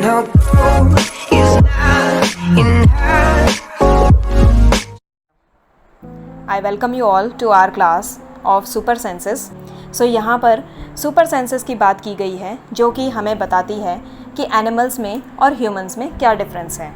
her goal is not in her. I welcome you all to our class of super senses. So यहाँ पर super senses की बात की गई है जो कि हमें बताती है कि एनिमल्स में और ह्यूमंस में क्या डिफरेंस है।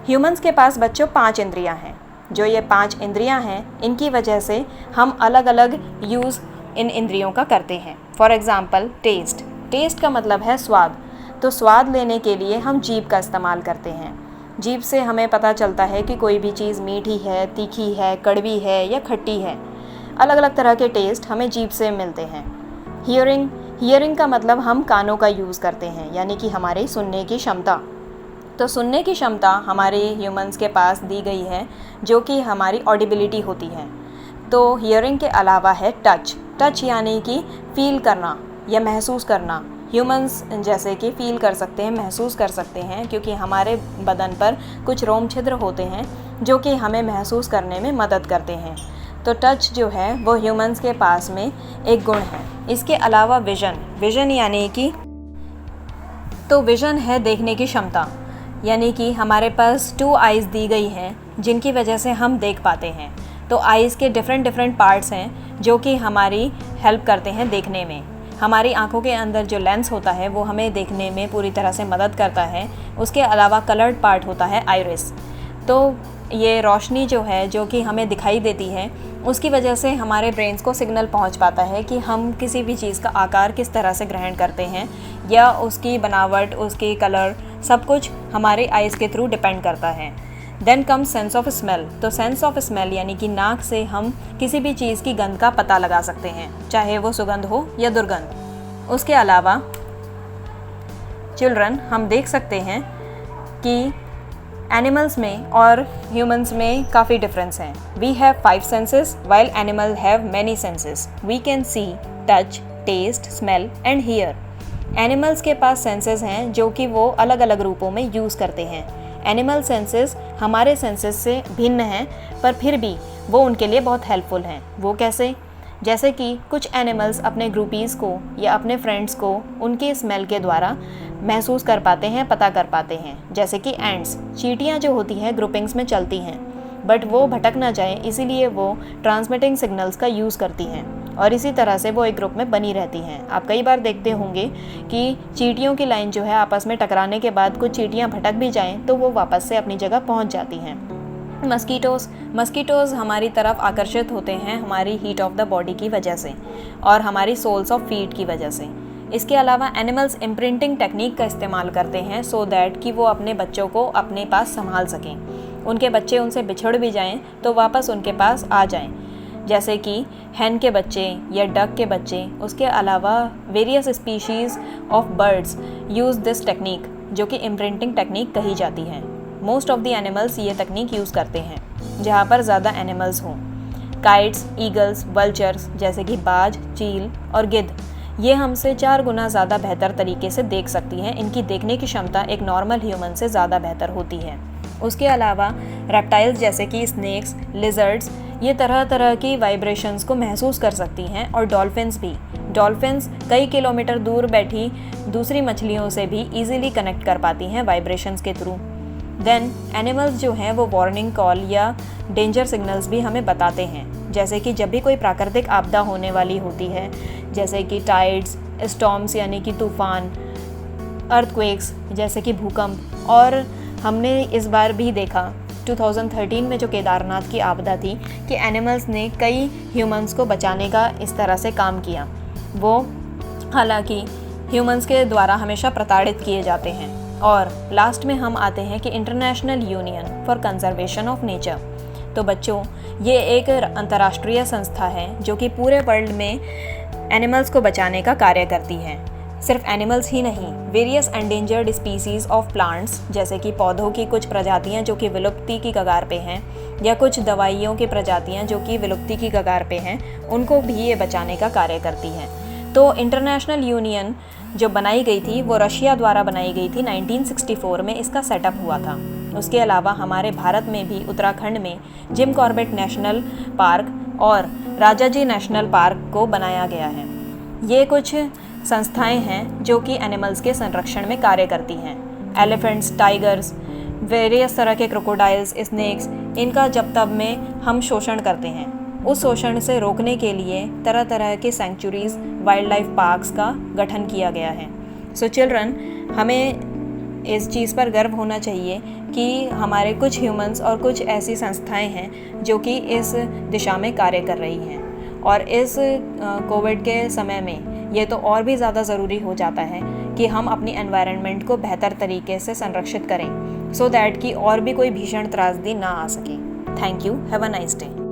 ह्यूमंस के पास बच्चों 5 इंद्रियां हैं। जो ये 5 इंद्रियां हैं इनकी वजह से हम अलग अलग यूज़ इन इंद्रियों का करते हैं। For example test. टेस्ट का मतलब है स्वाद। तो स्वाद लेने के लिए हम जीभ का इस्तेमाल करते हैं। जीभ से हमें पता चलता है कि कोई भी चीज़ मीठी है, तीखी है, कड़वी है या खट्टी है। अलग अलग तरह के टेस्ट हमें जीभ से मिलते हैं। हियरिंग का मतलब हम कानों का यूज़ करते हैं, यानी कि हमारी सुनने की क्षमता। तो सुनने की क्षमता हमारे ह्यूमंस के पास दी गई है जो कि हमारी ऑडिबिलिटी होती है। तो हियरिंग के अलावा है टच। टच यानी कि फील करना या महसूस करना। ह्यूमंस जैसे कि फ़ील कर सकते हैं, महसूस कर सकते हैं, क्योंकि हमारे बदन पर कुछ रोम छिद्र होते हैं जो कि हमें महसूस करने में मदद करते हैं। तो टच जो है वो ह्यूमंस के पास में एक गुण है। इसके अलावा विज़न यानी कि विज़न है देखने की क्षमता, यानी कि हमारे पास 2 आइज़ दी गई हैं जिनकी वजह से हम देख पाते हैं। तो आइज़ के डिफरेंट पार्ट्स हैं जो कि हमारी हेल्प करते हैं देखने में। हमारी आंखों के अंदर जो लेंस होता है वो हमें देखने में पूरी तरह से मदद करता है। उसके अलावा कलर्ड पार्ट होता है आइरिस। तो ये रोशनी जो है जो कि हमें दिखाई देती है उसकी वजह से हमारे ब्रेन्स को सिग्नल पहुंच पाता है कि हम किसी भी चीज़ का आकार किस तरह से ग्रहण करते हैं या उसकी बनावट, उसकी कलर, सब कुछ हमारे आइज़ के थ्रू डिपेंड करता है। Then come sense of smell. तो सेंस ऑफ स्मेल यानी कि नाक से हम किसी भी चीज़ की गंध का पता लगा सकते हैं, चाहे वो सुगंध हो या दुर्गंध। उसके अलावा चिल्ड्रन, हम देख सकते हैं कि एनिमल्स में और ह्यूमंस में काफ़ी डिफरेंस हैं। We have 5 senses while animal have many senses. We can see, touch, taste, smell and hear. Animals के पास सेंसेस हैं जो कि वो अलग अलग रूपों में यूज़ करते हैं। एनिमल सेंसेस हमारे सेंसेस से भिन्न हैं, पर फिर भी वो उनके लिए बहुत हेल्पफुल हैं। वो कैसे? जैसे कि कुछ एनिमल्स अपने ग्रुपीज़ को या अपने फ्रेंड्स को उनके स्मेल के द्वारा महसूस कर पाते हैं, पता कर पाते हैं। जैसे कि एंट्स, चींटियाँ जो होती हैं ग्रुपिंग्स में चलती हैं, बट वो भटक ना जाए इसीलिए वो ट्रांसमिटिंग सिग्नल्स का यूज़ करती हैं और इसी तरह से वो एक ग्रुप में बनी रहती हैं। आप कई बार देखते होंगे कि चींटियों की लाइन जो है आपस में टकराने के बाद कुछ चींटियाँ भटक भी जाएं तो वो वापस से अपनी जगह पहुंच जाती हैं। मस्कीटोज़ हमारी तरफ आकर्षित होते हैं हमारी हीट ऑफ द बॉडी की वजह से और हमारी सोल्स ऑफ फीट की वजह से। इसके अलावा एनिमल्स इम्प्रिंटिंग टेक्निक का इस्तेमाल करते हैं सो दैट कि वो अपने बच्चों को अपने पास संभाल सकें। उनके बच्चे उनसे बिछड़ भी जाएं तो वापस उनके पास आ जाएं, जैसे कि हैन के बच्चे या डक के बच्चे। उसके अलावा various species of birds use this technique जो कि इम्प्रिंटिंग टेक्निक कही जाती है। मोस्ट ऑफ द एनिमल्स ये तकनीक यूज़ करते हैं जहाँ पर ज़्यादा एनिमल्स हों। काइट्स, ईगल्स, वल्चर्स जैसे कि बाज, चील और गिद्ध, ये हमसे 4 गुना ज़्यादा बेहतर तरीके से देख सकती हैं। इनकी देखने की क्षमता एक नॉर्मल ह्यूमन से ज़्यादा बेहतर होती है। उसके अलावा रेप्टाइल्स जैसे कि स्नेक्स, लिजर्ड्स, ये तरह तरह की वाइब्रेशंस को महसूस कर सकती हैं और डॉल्फिन्स भी। डॉल्फिन्स कई किलोमीटर दूर बैठी दूसरी मछलियों से भी ईजिली कनेक्ट कर पाती हैं वाइब्रेशंस के थ्रू। देन एनिमल्स जो हैं वो वार्निंग कॉल या डेंजर सिग्नल्स भी हमें बताते हैं, जैसे कि जब भी कोई प्राकृतिक आपदा होने वाली होती है, जैसे कि टाइड्स, स्टॉर्म्स यानी कि तूफ़ान, अर्थक्वेक्स जैसे कि भूकंप। और हमने इस बार भी देखा 2013 में जो केदारनाथ की आपदा थी कि एनिमल्स ने कई ह्यूमंस को बचाने का इस तरह से काम किया। वो हालांकि ह्यूमंस के द्वारा हमेशा प्रताड़ित किए जाते हैं। और लास्ट में हम आते हैं कि international union for conservation of nature. तो बच्चों, ये एक अंतर्राष्ट्रीय संस्था है जो कि पूरे वर्ल्ड में एनिमल्स को बचाने का कार्य करती है। सिर्फ एनिमल्स ही नहीं, various endangered species of plants जैसे कि पौधों की कुछ प्रजातियां जो कि विलुप्ति की कगार पे हैं या कुछ दवाइयों की प्रजातियां जो कि विलुप्ति की कगार पे हैं, उनको भी ये बचाने का कार्य करती हैं। तो इंटरनेशनल यूनियन जो बनाई गई थी वो रशिया द्वारा बनाई गई थी। 1964 में इसका सेटअप हुआ था। उसके अलावा हमारे भारत में भी उत्तराखंड में जिम कॉर्बेट नेशनल पार्क और राजाजी नेशनल पार्क को बनाया गया है। ये कुछ संस्थाएं हैं जो कि एनिमल्स के संरक्षण में कार्य करती हैं। एलिफेंट्स, टाइगर्स, वेरियस तरह के क्रोकोडाइल्स, स्नेक्स, इनका जब तब में हम शोषण करते हैं। उस शोषण से रोकने के लिए तरह तरह के सेंचुरीज़, वाइल्ड लाइफ पार्क्स का गठन किया गया है। सो चिल्ड्रन, हमें इस चीज़ पर गर्व होना चाहिए कि हमारे कुछ ह्यूमंस और कुछ ऐसी संस्थाएं हैं जो कि इस दिशा में कार्य कर रही हैं। और इस कोविड के समय में ये तो और भी ज़्यादा ज़रूरी हो जाता है कि हम अपनी एनवायरनमेंट को बेहतर तरीके से संरक्षित करें, सो दैट कि और भी कोई भीषण त्रासदी ना आ सके। Thank you, have a nice day.